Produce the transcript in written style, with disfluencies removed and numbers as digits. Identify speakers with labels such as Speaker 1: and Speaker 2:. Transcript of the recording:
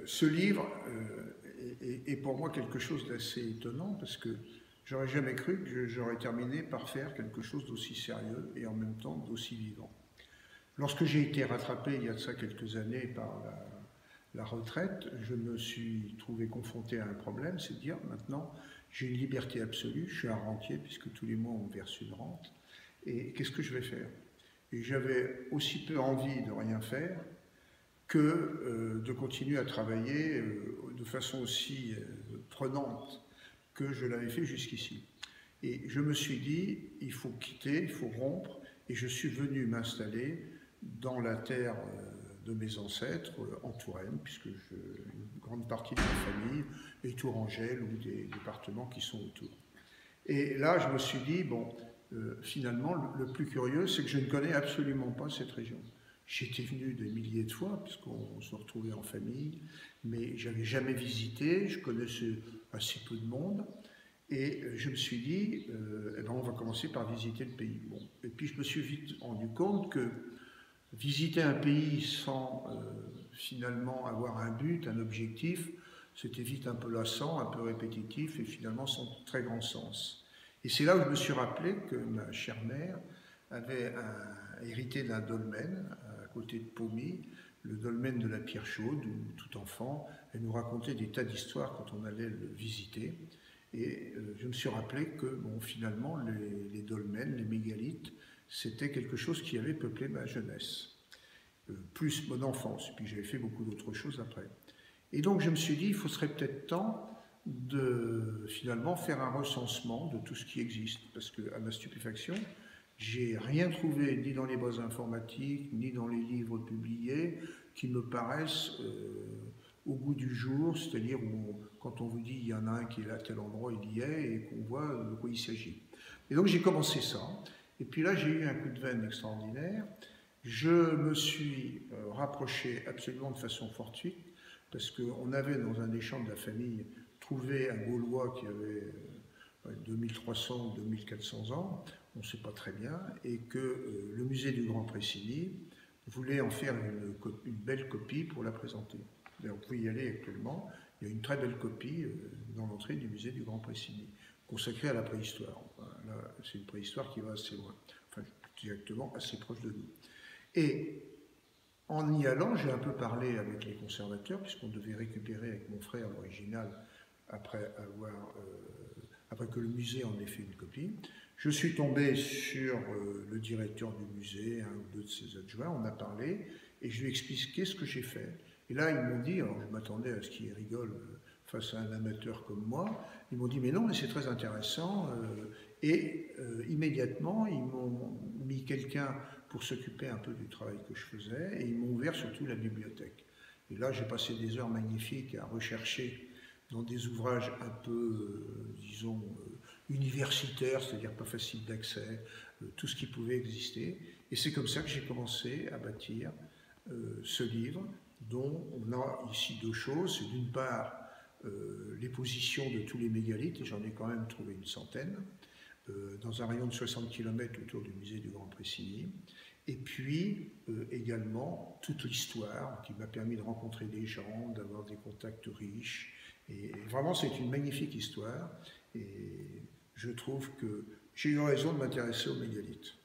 Speaker 1: Ce livre est pour moi quelque chose d'assez étonnant parce que j'aurais jamais cru que j'aurais terminé par faire quelque chose d'aussi sérieux et en même temps d'aussi vivant. Lorsque j'ai été rattrapé il y a de ça quelques années par la retraite, je me suis trouvé confronté à un problème, c'est de dire maintenant j'ai une liberté absolue, je suis un rentier puisque tous les mois on verse une rente, et qu'est-ce que je vais faire? Et j'avais aussi peu envie de rien faire que de continuer à travailler de façon aussi prenante que je l'avais fait jusqu'ici. Et je me suis dit, il faut quitter, il faut rompre, et je suis venu m'installer dans la terre de mes ancêtres, en Touraine, puisque une grande partie de ma famille est tourangelle ou des départements qui sont autour. Et là, je me suis dit, bon, finalement, le plus curieux, c'est que je ne connais absolument pas cette région. J'étais venu des milliers de fois, puisqu'on se retrouvait en famille, mais je n'avais jamais visité, je connaissais assez peu de monde, et je me suis dit, eh ben, on va commencer par visiter le pays. Bon. Et puis je me suis vite rendu compte que visiter un pays sans finalement avoir un but, un objectif, c'était vite un peu lassant, un peu répétitif, et finalement sans très grand sens. Et c'est là où je me suis rappelé que ma chère mère avait hérité d'un dolmen à côté de Paumy, le dolmen de la Pierre Chaude, où tout enfant, elle nous racontait des tas d'histoires quand on allait le visiter. Et je me suis rappelé que bon, finalement, les dolmens, les mégalithes, c'était quelque chose qui avait peuplé ma jeunesse, plus mon enfance. Puis j'avais fait beaucoup d'autres choses après. Et donc je me suis dit, il serait peut-être temps de finalement faire un recensement de tout ce qui existe. Parce qu'à ma stupéfaction, j'ai rien trouvé ni dans les bases informatiques, ni dans les livres publiés qui me paraissent au goût du jour, c'est-à-dire quand on vous dit il y en a un qui est là à tel endroit, il y est, et qu'on voit de quoi il s'agit. Et donc j'ai commencé ça, et puis là j'ai eu un coup de veine extraordinaire. Je me suis rapproché absolument de façon fortuite, parce qu'on avait dans un des champs de la famille trouvé un Gaulois qui avait 2300 ou 2400 ans, on ne sait pas très bien, et que le musée du Grand Pressigny voulait en faire une belle copie pour la présenter. Vous pouvez y aller actuellement, il y a une très belle copie dans l'entrée du musée du Grand Pressigny, consacrée à la préhistoire. Là, c'est une préhistoire qui va assez loin, enfin directement assez proche de nous. Et en y allant, j'ai un peu parlé avec les conservateurs, puisqu'on devait récupérer avec mon frère l'original après que le musée en ait fait une copie. Je suis tombé sur le directeur du musée, un ou deux de ses adjoints, on a parlé, et je lui ai expliqué ce que j'ai fait. Et là, ils m'ont dit, alors je m'attendais à ce qu'ils rigolent face à un amateur comme moi, ils m'ont dit, mais non, mais c'est très intéressant, et immédiatement, ils m'ont mis quelqu'un pour s'occuper un peu du travail que je faisais, et ils m'ont ouvert surtout la bibliothèque. Et là, j'ai passé des heures magnifiques à rechercher dans des ouvrages un peu, disons, universitaires, c'est-à-dire pas faciles d'accès, tout ce qui pouvait exister. Et c'est comme ça que j'ai commencé à bâtir ce livre, dont on a ici deux choses. C'est d'une part les positions de tous les mégalithes, et j'en ai quand même trouvé une centaine, dans un rayon de 60 km autour du musée du Grand Pressigny. Et puis également toute l'histoire qui m'a permis de rencontrer des gens, d'avoir des contacts riches. Et vraiment, c'est une magnifique histoire. Et je trouve que j'ai eu raison de m'intéresser aux mégalithes.